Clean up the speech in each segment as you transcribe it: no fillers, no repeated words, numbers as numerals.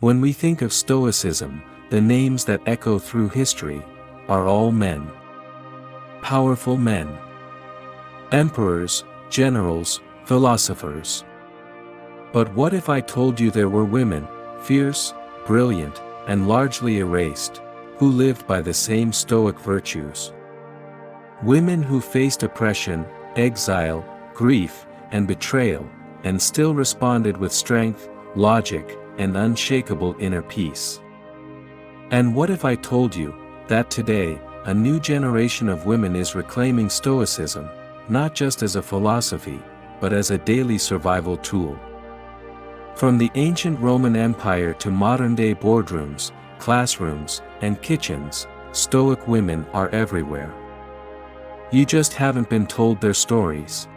When we think of Stoicism, the names that echo through history are all men. Powerful men. Emperors, generals, philosophers. But what if I told you there were women, fierce, brilliant, and largely erased, who lived by the same Stoic virtues? Women who faced oppression, exile, grief, and betrayal, and still responded with strength, logic, and unshakable inner peace. And what if I told you that today, a new generation of women is reclaiming Stoicism, not just as a philosophy, but as a daily survival tool? From the ancient Roman Empire to modern-day boardrooms, classrooms, and kitchens, Stoic women are everywhere. You just haven't been told their stories.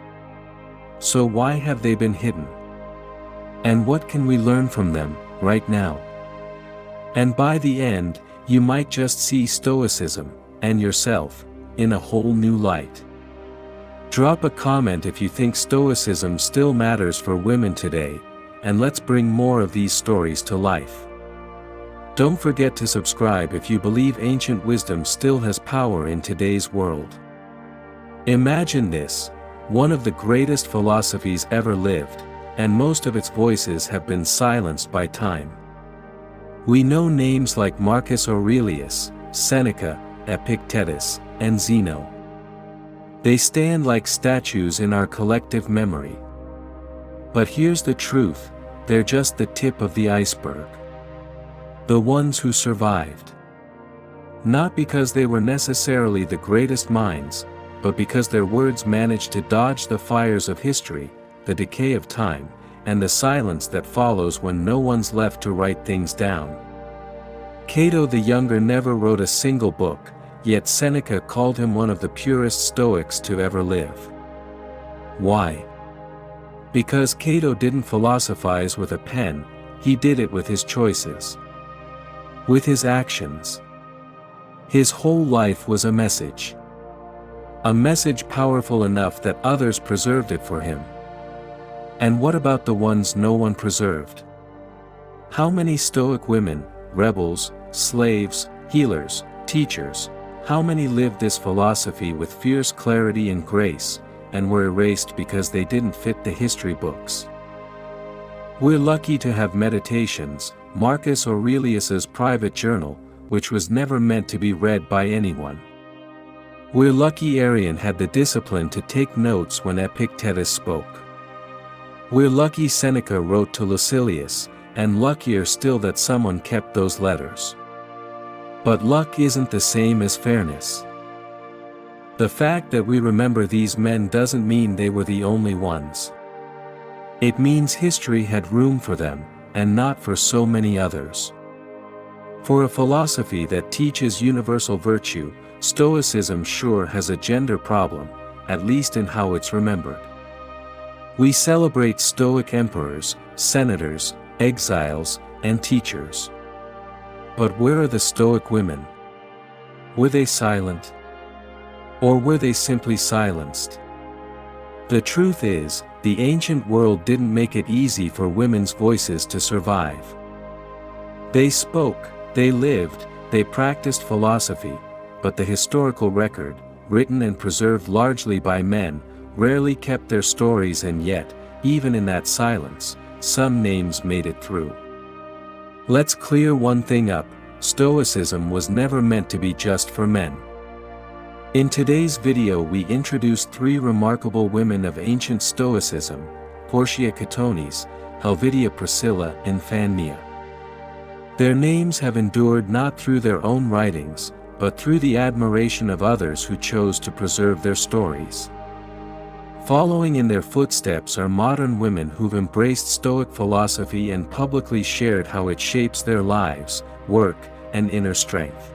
So why have they been hidden? And what can we learn from them, right now? And by the end, you might just see Stoicism, and yourself, in a whole new light. Drop a comment if you think Stoicism still matters for women today, and let's bring more of these stories to life. Don't forget to subscribe if you believe ancient wisdom still has power in today's world. Imagine this, one of the greatest philosophies ever lived, and most of its voices have been silenced by time. We know names like Marcus Aurelius, Seneca, Epictetus, and Zeno. They stand like statues in our collective memory. But here's the truth, they're just the tip of the iceberg. The ones who survived. Not because they were necessarily the greatest minds, but because their words managed to dodge the fires of history, the decay of time, and the silence that follows when no one's left to write things down. Cato the Younger never wrote a single book, yet Seneca called him one of the purest Stoics to ever live. Why? Because Cato didn't philosophize with a pen, he did it with his choices. With his actions. His whole life was a message. A message powerful enough that others preserved it for him. And what about the ones no one preserved? How many Stoic women, rebels, slaves, healers, teachers, how many lived this philosophy with fierce clarity and grace, and were erased because they didn't fit the history books? We're lucky to have Meditations, Marcus Aurelius's private journal, which was never meant to be read by anyone. We're lucky Arrian had the discipline to take notes when Epictetus spoke. We're lucky Seneca wrote to Lucilius, and luckier still that someone kept those letters. But luck isn't the same as fairness. The fact that we remember these men doesn't mean they were the only ones. It means history had room for them, and not for so many others. For a philosophy that teaches universal virtue, Stoicism sure has a gender problem, at least in how it's remembered. We celebrate Stoic emperors, senators, exiles, and teachers. But where are the Stoic women? Were they silent? Or were they simply silenced? The truth is, the ancient world didn't make it easy for women's voices to survive. They spoke, they lived, they practiced philosophy, but the historical record, written and preserved largely by men, rarely kept their stories, and yet, even in that silence, some names made it through. Let's clear one thing up, Stoicism was never meant to be just for men. In today's video we introduce three remarkable women of ancient Stoicism, Porcia Catonis, Helvidia Priscilla, and Fannia. Their names have endured not through their own writings, but through the admiration of others who chose to preserve their stories. Following in their footsteps are modern women who've embraced Stoic philosophy and publicly shared how it shapes their lives, work, and inner strength.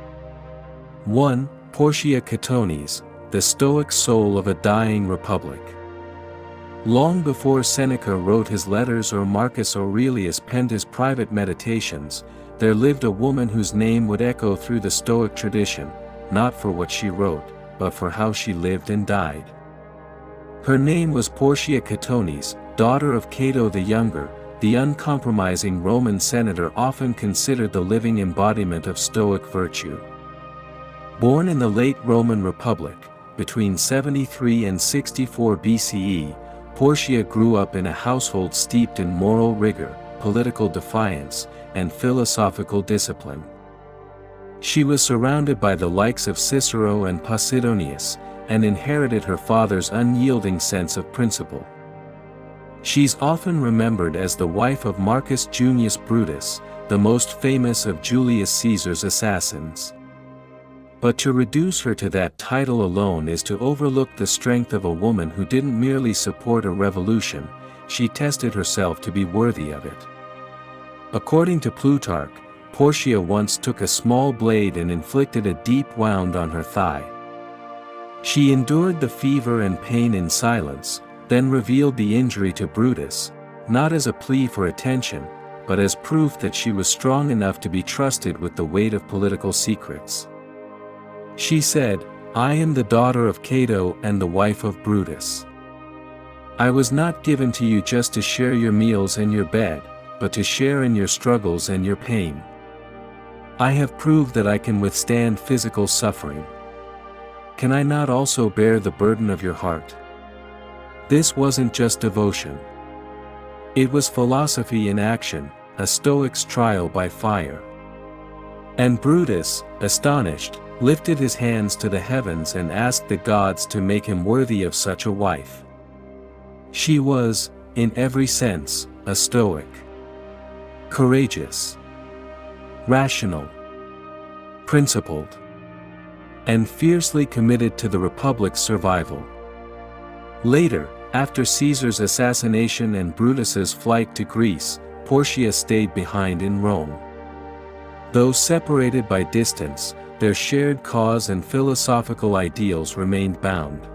1. Porcia Catonis, the Stoic soul of a dying republic. Long before Seneca wrote his letters or Marcus Aurelius penned his private meditations, there lived a woman whose name would echo through the Stoic tradition, not for what she wrote, but for how she lived and died. Her name was Porcia Catonis, daughter of Cato the Younger, the uncompromising Roman senator often considered the living embodiment of Stoic virtue. Born in the late Roman Republic, between 73 and 64 BCE, Porcia grew up in a household steeped in moral rigor, political defiance, and philosophical discipline. She was surrounded by the likes of Cicero and Posidonius, and inherited her father's unyielding sense of principle. She's often remembered as the wife of Marcus Junius Brutus, the most famous of Julius Caesar's assassins. But to reduce her to that title alone is to overlook the strength of a woman who didn't merely support a revolution, she tested herself to be worthy of it. According to Plutarch, Porcia once took a small blade and inflicted a deep wound on her thigh. She endured the fever and pain in silence, then revealed the injury to Brutus, not as a plea for attention, but as proof that she was strong enough to be trusted with the weight of political secrets. She said, "I am the daughter of Cato and the wife of Brutus. I was not given to you just to share your meals and your bed, but to share in your struggles and your pain. I have proved that I can withstand physical suffering. Can I not also bear the burden of your heart?" This wasn't just devotion. It was philosophy in action, a Stoic's trial by fire. And Brutus, astonished, lifted his hands to the heavens and asked the gods to make him worthy of such a wife. She was, in every sense, a Stoic. Courageous, rational, principled, and fiercely committed to the Republic's survival. Later, after Caesar's assassination and Brutus's flight to Greece, Porcia stayed behind in Rome. Though separated by distance, their shared cause and philosophical ideals remained bound.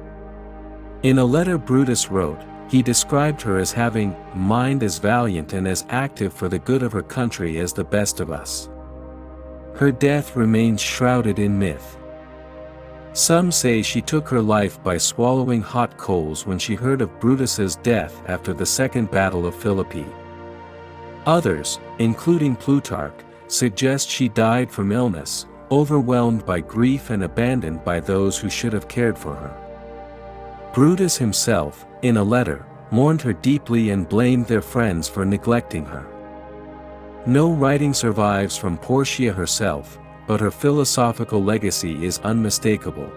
In a letter Brutus wrote, he described her as having mind as valiant and as active for the good of her country as the best of us. Her death remains shrouded in myth. Some say she took her life by swallowing hot coals when she heard of Brutus's death after the Second Battle of Philippi. Others, including Plutarch, suggest she died from illness, overwhelmed by grief and abandoned by those who should have cared for her. Brutus himself, in a letter, mourned her deeply and blamed their friends for neglecting her. No writing survives from Porcia herself, but her philosophical legacy is unmistakable.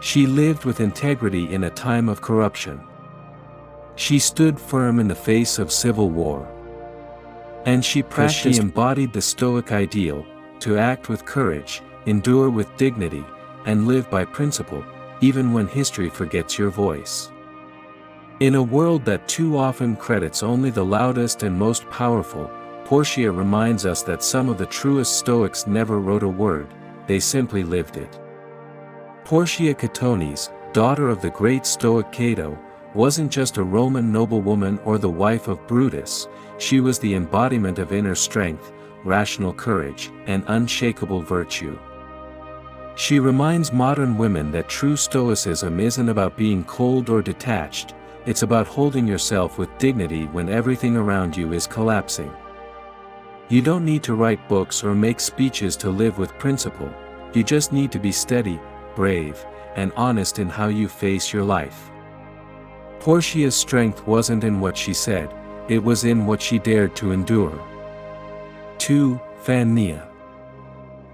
She lived with integrity in a time of corruption. She stood firm in the face of civil war. And she practically embodied the Stoic ideal, to act with courage, endure with dignity, and live by principle, even when history forgets your voice. In a world that too often credits only the loudest and most powerful, Porcia reminds us that some of the truest Stoics never wrote a word, they simply lived it. Porcia Catonis, daughter of the great Stoic Cato, wasn't just a Roman noblewoman or the wife of Brutus, she was the embodiment of inner strength, rational courage, and unshakable virtue. She reminds modern women that true Stoicism isn't about being cold or detached, it's about holding yourself with dignity when everything around you is collapsing. You don't need to write books or make speeches to live with principle, you just need to be steady, brave, and honest in how you face your life. Porcia's strength wasn't in what she said, it was in what she dared to endure. 2. Fannia.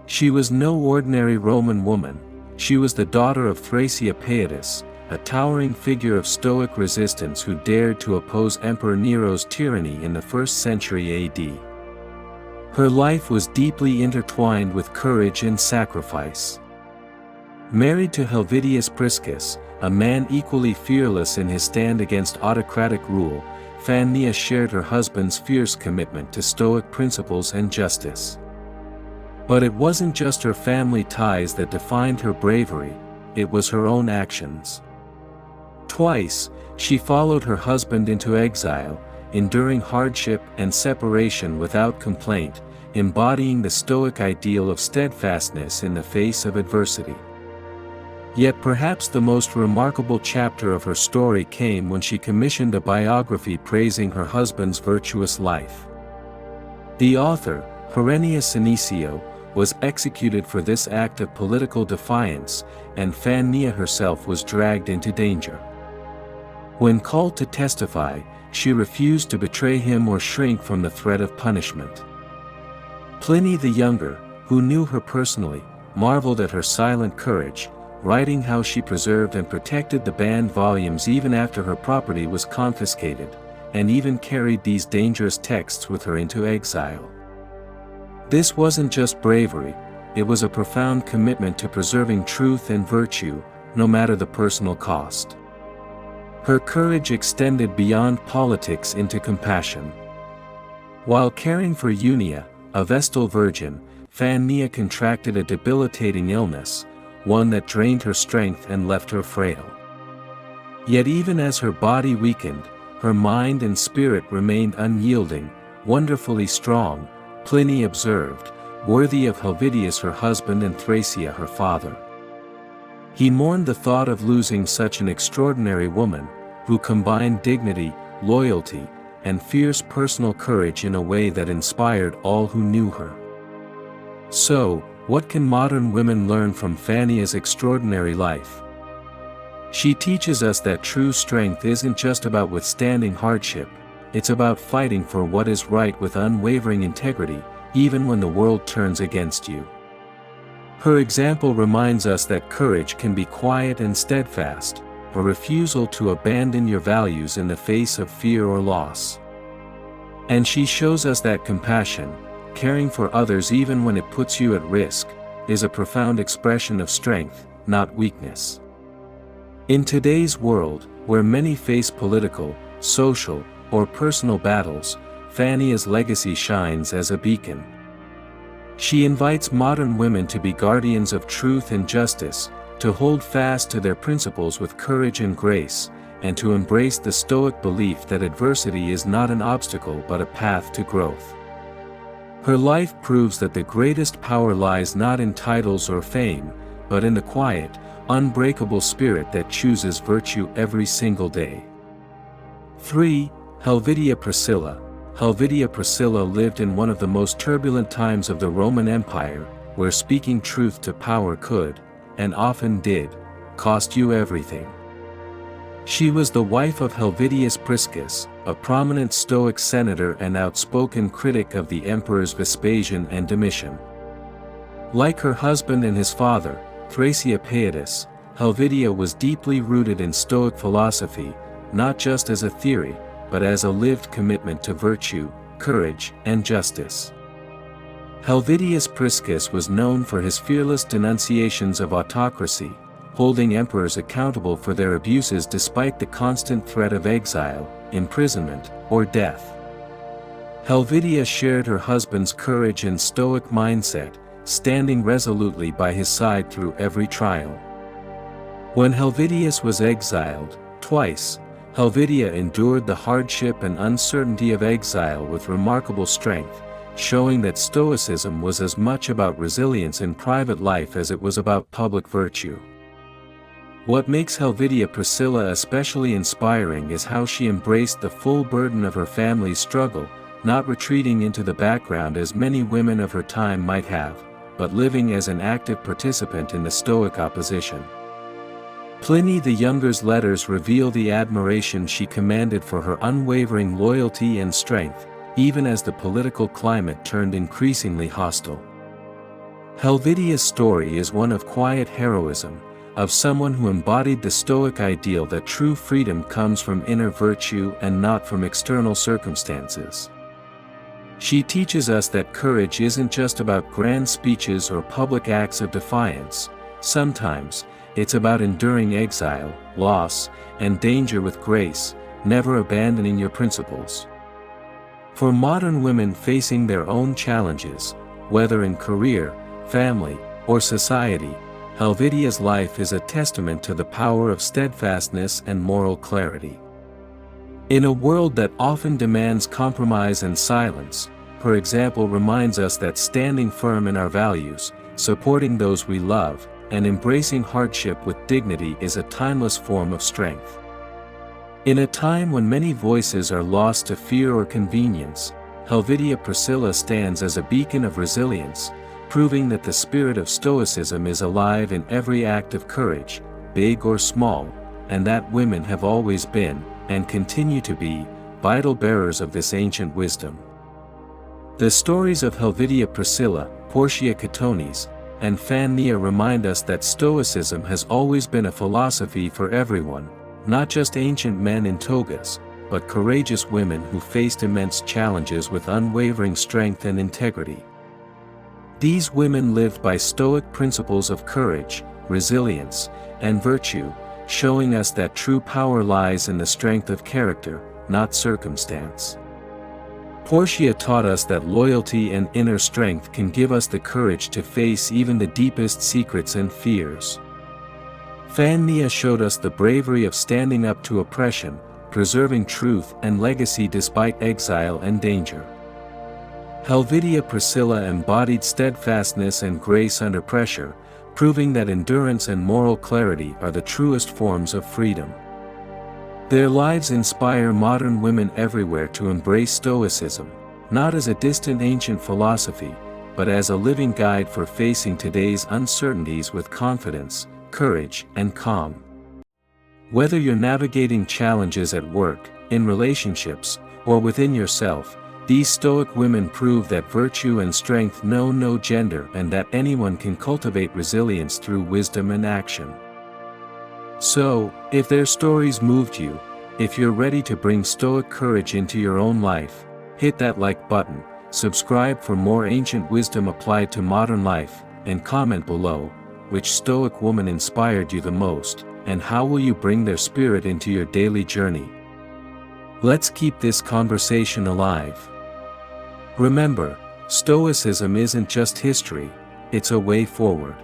She was no ordinary Roman woman, she was the daughter of Porcia Catonis, a towering figure of Stoic resistance who dared to oppose Emperor Nero's tyranny in the 1st century AD. Her life was deeply intertwined with courage and sacrifice. Married to Helvidia Priscilla, a man equally fearless in his stand against autocratic rule, Fannia shared her husband's fierce commitment to Stoic principles and justice. But it wasn't just her family ties that defined her bravery, it was her own actions. Twice, she followed her husband into exile, enduring hardship and separation without complaint, embodying the Stoic ideal of steadfastness in the face of adversity. Yet perhaps the most remarkable chapter of her story came when she commissioned a biography praising her husband's virtuous life. The author, Heroines Senecio, was executed for this act of political defiance, and Fannia herself was dragged into danger. When called to testify, she refused to betray him or shrink from the threat of punishment. Pliny the Younger, who knew her personally, marveled at her silent courage, writing how she preserved and protected the banned volumes even after her property was confiscated, and even carried these dangerous texts with her into exile. This wasn't just bravery, it was a profound commitment to preserving truth and virtue, no matter the personal cost. Her courage extended beyond politics into compassion. While caring for Unia, a Vestal virgin, Fannia contracted a debilitating illness, one that drained her strength and left her frail. Yet even as her body weakened, her mind and spirit remained unyielding, wonderfully strong, Pliny observed, worthy of Helvidius her husband and Thracia her father. He mourned the thought of losing such an extraordinary woman, who combined dignity, loyalty, and fierce personal courage in a way that inspired all who knew her. So, what can modern women learn from Fannia's extraordinary life? She teaches us that true strength isn't just about withstanding hardship, it's about fighting for what is right with unwavering integrity, even when the world turns against you. Her example reminds us that courage can be quiet and steadfast, a refusal to abandon your values in the face of fear or loss. And she shows us that compassion, caring for others even when it puts you at risk, is a profound expression of strength, not weakness. In today's world, where many face political, social, or personal battles, Fannia's legacy shines as a beacon. She invites modern women to be guardians of truth and justice, to hold fast to their principles with courage and grace, and to embrace the Stoic belief that adversity is not an obstacle but a path to growth. Her life proves that the greatest power lies not in titles or fame, but in the quiet, unbreakable spirit that chooses virtue every single day. 3. Helvidia Priscilla. Helvidia Priscilla lived in one of the most turbulent times of the Roman Empire, where speaking truth to power could, and often did, cost you everything. She was the wife of Helvidius Priscus, a prominent Stoic senator and outspoken critic of the emperors Vespasian and Domitian. Like her husband and his father, Thracia Pietus, Helvidia was deeply rooted in Stoic philosophy, not just as a theory, but as a lived commitment to virtue, courage, and justice. Helvidius Priscus was known for his fearless denunciations of autocracy, holding emperors accountable for their abuses despite the constant threat of exile, imprisonment, or death. Helvidia shared her husband's courage and Stoic mindset, standing resolutely by his side through every trial. When Helvidius was exiled, twice, Helvidia endured the hardship and uncertainty of exile with remarkable strength, showing that Stoicism was as much about resilience in private life as it was about public virtue. What makes Helvidia Priscilla especially inspiring is how she embraced the full burden of her family's struggle, not retreating into the background as many women of her time might have, but living as an active participant in the Stoic opposition. Pliny the Younger's letters reveal the admiration she commanded for her unwavering loyalty and strength, even as the political climate turned increasingly hostile. Helvidia's story is one of quiet heroism, of someone who embodied the Stoic ideal that true freedom comes from inner virtue and not from external circumstances. She teaches us that courage isn't just about grand speeches or public acts of defiance. Sometimes, it's about enduring exile, loss, and danger with grace, never abandoning your principles. For modern women facing their own challenges, whether in career, family, or society, Helvidia's life is a testament to the power of steadfastness and moral clarity. In a world that often demands compromise and silence, her example reminds us that standing firm in our values, supporting those we love, and embracing hardship with dignity is a timeless form of strength. In a time when many voices are lost to fear or convenience, Helvidia Priscilla stands as a beacon of resilience, proving that the spirit of Stoicism is alive in every act of courage, big or small, and that women have always been, and continue to be, vital bearers of this ancient wisdom. The stories of Helvidia Priscilla, Porcia Catonis, and Fannia remind us that Stoicism has always been a philosophy for everyone, not just ancient men in togas, but courageous women who faced immense challenges with unwavering strength and integrity. These women lived by Stoic principles of courage, resilience, and virtue, showing us that true power lies in the strength of character, not circumstance. Porcia taught us that loyalty and inner strength can give us the courage to face even the deepest secrets and fears. Fannia showed us the bravery of standing up to oppression, preserving truth and legacy despite exile and danger. Helvidia Priscilla embodied steadfastness and grace under pressure, proving that endurance and moral clarity are the truest forms of freedom. Their lives inspire modern women everywhere to embrace Stoicism, not as a distant ancient philosophy, but as a living guide for facing today's uncertainties with confidence, courage, and calm. Whether you're navigating challenges at work, in relationships, or within yourself, these Stoic women prove that virtue and strength know no gender and that anyone can cultivate resilience through wisdom and action. So, if their stories moved you, if you're ready to bring Stoic courage into your own life, hit that like button, subscribe for more ancient wisdom applied to modern life, and comment below, which Stoic woman inspired you the most, and how will you bring their spirit into your daily journey? Let's keep this conversation alive. Remember, Stoicism isn't just history, it's a way forward.